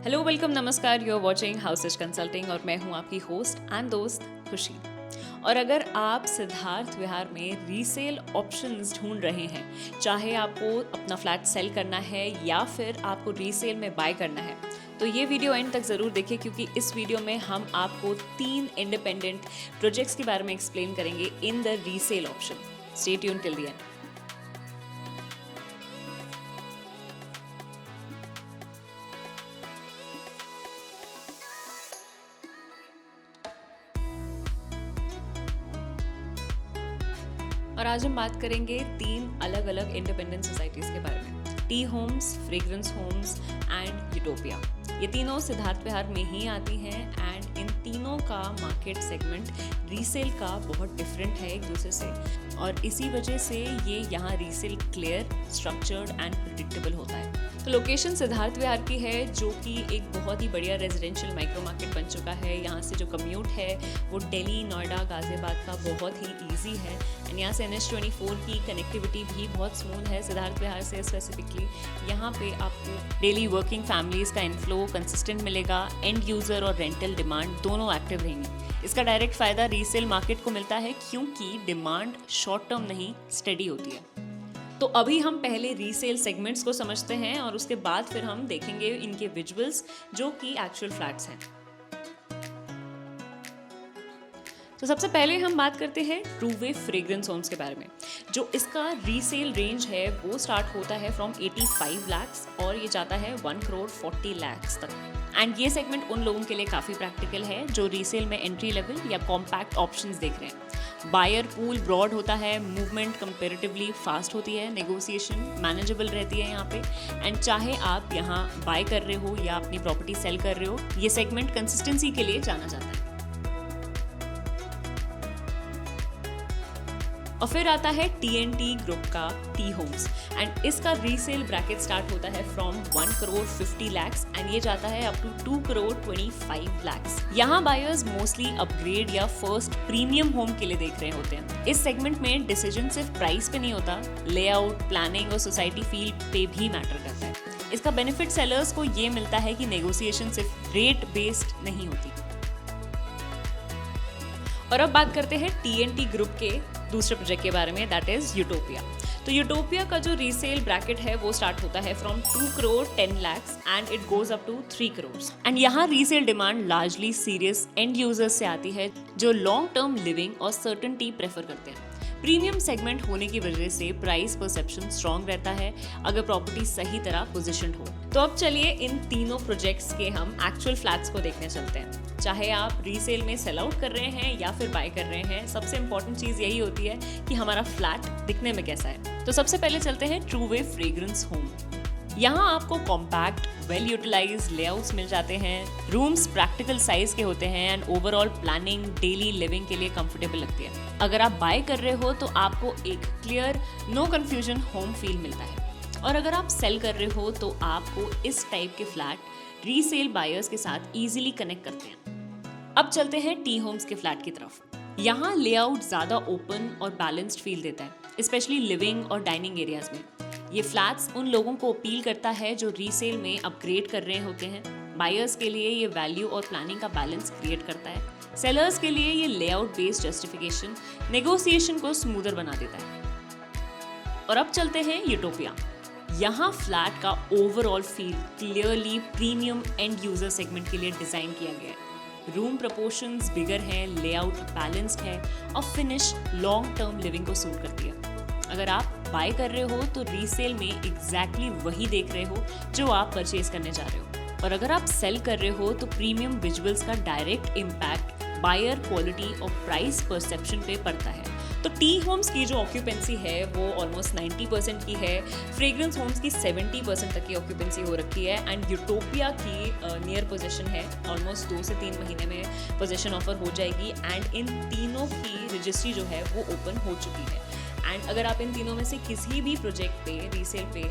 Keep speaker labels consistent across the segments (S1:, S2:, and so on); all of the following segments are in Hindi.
S1: हेलो वेलकम नमस्कार, you are watching houses consulting और मैं हूं आपकी होस्ट एंड दोस्त खुशी। और अगर आप सिद्धार्थ विहार में रीसेल ऑप्शंस ढूंढ रहे हैं, चाहे आपको अपना फ्लैट सेल करना है या फिर आपको रीसेल में बाय करना है, तो ये वीडियो एंड तक ज़रूर देखें क्योंकि इस वीडियो में हम आपको 3 इंडिपेंडेंट प्रोजेक्ट्स के बारे में एक्सप्लेन करेंगे in the resale option. Stay tune till the end. और आज हम बात करेंगे 3 अलग अलग इंडिपेंडेंट सोसाइटीज़ के बारे में, T homes, fragrance homes and utopia. ये तीनों सिद्धार्थ विहार में ही आती हैं एंड इन तीनों का मार्केट सेगमेंट रीसेल का बहुत डिफरेंट है एक दूसरे से, और इसी वजह से ये यहाँ resale clear, structured and predictable होता है। तो लोकेशन सिद्धार्थ विहार की है, जो कि एक बहुत ही बढ़िया रेजिडेंशियल माइक्रो मार्केट बन चुका है। यहाँ से जो कम्यूट है वो दिल्ली, नोएडा, गाजियाबाद का बहुत ही ईजी है एंड यहाँ से NH24 की कनेक्टिविटी भी बहुत स्मूथ है। सिद्धार्थ विहार से स्पेसिफिकली यहाँ पे आपको डेली वर्किंग फैमिलीज़ का इनफ्लो कंसिस्टेंट मिलेगा, एंड यूज़र और रेंटल डिमांड दोनों एक्टिव रहेंगी। इसका डायरेक्ट फ़ायदा रीसेल मार्केट को मिलता है क्योंकि डिमांड शॉर्ट टर्म नहीं स्टेडी होती है। तो अभी हम पहले रीसेल सेगमेंट्स को समझते हैं और उसके बाद फिर हम देखेंगे इनके विजुअल्स जो कि एक्चुअल फ्लैट्स हैं। तो सबसे पहले हम बात करते हैं ट्रूवे फ्रेग्रेंस होम्स के बारे में। जो इसका रीसेल रेंज है वो स्टार्ट होता है फ्रॉम 85 लाख्स और ये जाता है 1 करोड़ 40 लाख्स तक। एंड ये सेगमेंट उन लोगों के लिए काफ़ी प्रैक्टिकल है जो रीसेल में एंट्री लेवल या कॉम्पैक्ट ऑप्शंस देख रहे हैं। बायर पूल ब्रॉड होता है, मूवमेंट कंपेरेटिवली फास्ट होती है, नेगोशिएशन मैनेजेबल रहती है यहाँ पे। एंड चाहे आप यहाँ बाय कर रहे हो या अपनी प्रॉपर्टी सेल कर रहे हो, ये सेगमेंट कंसिस्टेंसी के लिए जाना जाता है। और फिर आता है TNT ग्रुप का टी होम्स एंड इसका रीसेल ब्रैकेट स्टार्ट होता है फ्रॉम 1 करोड़ 50 लाख्स एंड ये जाता है अप टू 2 करोड़ 25 लाख्स। यहाँ बायर्स मोस्टली अपग्रेड या फर्स्ट प्रीमियम होम के लिए देख रहे होते हैं। इस सेगमेंट में डिसीजन सिर्फ प्राइस पे नहीं होता, लेआउट, प्लानिंग और सोसाइटी फील पे भी मैटर करता है। इसका बेनिफिट सेलर्स को ये मिलता है कि नेगोशिएशन सिर्फ रेट बेस्ड नहीं होती। और अब बात करते हैं TNT ग्रुप के दूसरे प्रोजेक्ट के बारे में, दैट इज यूटोपिया। तो यूटोपिया का जो रीसेल ब्रैकेट है वो स्टार्ट होता है from 2 crore 10 lakhs and it goes up to 3 crore. And यहाँ resale demand largely serious and users से आती है जो लॉन्ग टर्म लिविंग और सर्टेनिटी प्रेफर करते हैं। प्रीमियम सेगमेंट होने की वजह से प्राइस परसेप्शन स्ट्रॉन्ग रहता है अगर प्रॉपर्टी सही तरह पोजिशन्ड हो। तो अब चलिए इन तीनों प्रोजेक्ट्स के हम एक्चुअल फ्लैट्स को देखने चलते हैं। चाहे आप रीसेल में सेल आउट कर रहे हैं या फिर बाय कर रहे हैं, सबसे इंपॉर्टेंट चीज़ यही होती है कि हमारा फ्लैट दिखने में कैसा है। तो सबसे पहले चलते हैं ट्रूवे फ्रेग्रेंस होम। यहाँ आपको कॉम्पैक्ट, वेल यूटिलाइज्ड लेआउट्स मिल जाते हैं, रूम्स प्रैक्टिकल साइज के होते हैं and overall planning daily living के लिए कंफर्टेबल लगती है। अगर आप बाय कर रहे हो तो आपको एक clear, no confusion home feel मिलता है, और अगर आप सेल कर रहे हो तो आपको इस टाइप के फ्लैट रीसेल बायर्स के साथ इजीली कनेक्ट करते हैं। अब चलते हैं टी होम्स के फ्लैट की तरफ। यहाँ लेआउट ज़्यादा ओपन और बैलेंस्ड फील देता है, स्पेशली लिविंग और डाइनिंग एरियाज में। ये फ्लैट्स उन लोगों को अपील करता है जो रीसेल में अपग्रेड कर रहे होते हैं। बायर्स के लिए ये वैल्यू और प्लानिंग का बैलेंस क्रिएट करता है। सेलर्स के लिए ये लेआउट बेस्ड जस्टिफिकेशन नेगोशिएशन को स्मूदर बना देता है। और अब चलते हैं यूटोपिया। यहाँ फ्लैट का overall feel clearly premium and user segment के लिए डिजाइन किया गया है। रूम प्रोपोर्शंस बिगर हैं, लेआउट बैलेंस्ड है और फिनिश लॉन्ग टर्म लिविंग को सूट करती है। अगर आप बाय कर रहे हो तो रीसेल में एग्जैक्टली वही देख रहे हो जो आप परचेज करने जा रहे हो, और अगर आप सेल कर रहे हो तो प्रीमियम विजुअल्स का डायरेक्ट इम्पैक्ट बायर क्वालिटी और प्राइस परसेप्शन पे पड़ता है। तो टी होम्स की जो ऑक्यूपेंसी है वो ऑलमोस्ट 90% की है, फ्रेग्रेंस होम्स की 70% तक की ऑक्यूपेंसी हो रखी है एंड यूटोपिया की नियर पोजीशन है, ऑलमोस्ट 2 से 3 महीने में पोजीशन ऑफर हो जाएगी एंड इन तीनों की रजिस्ट्री जो है वो ओपन हो चुकी है। एंड अगर आप इन तीनों में से किसी भी प्रोजेक्ट पे रीसेल पे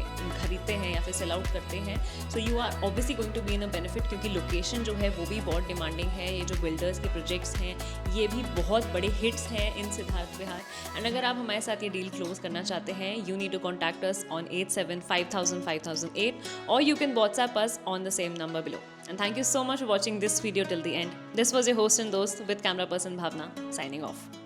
S1: खरीदते हैं या फिर सेल आउट करते हैं, so you are obviously going to be in a benefit, क्योंकि लोकेशन जो है वो भी बहुत डिमांडिंग है। ये जो बिल्डर्स के प्रोजेक्ट्स हैं ये भी बहुत बड़े हिट्स हैं इन सिद्धार्थ विहार। एंड अगर आप हमारे साथ ये डील क्लोज करना चाहते हैं, you need to contact us on 8750005008 or you can WhatsApp us on the same number below. And thank you so much for watching this video till the end. This was your host and dost with camera person Bhavna signing off.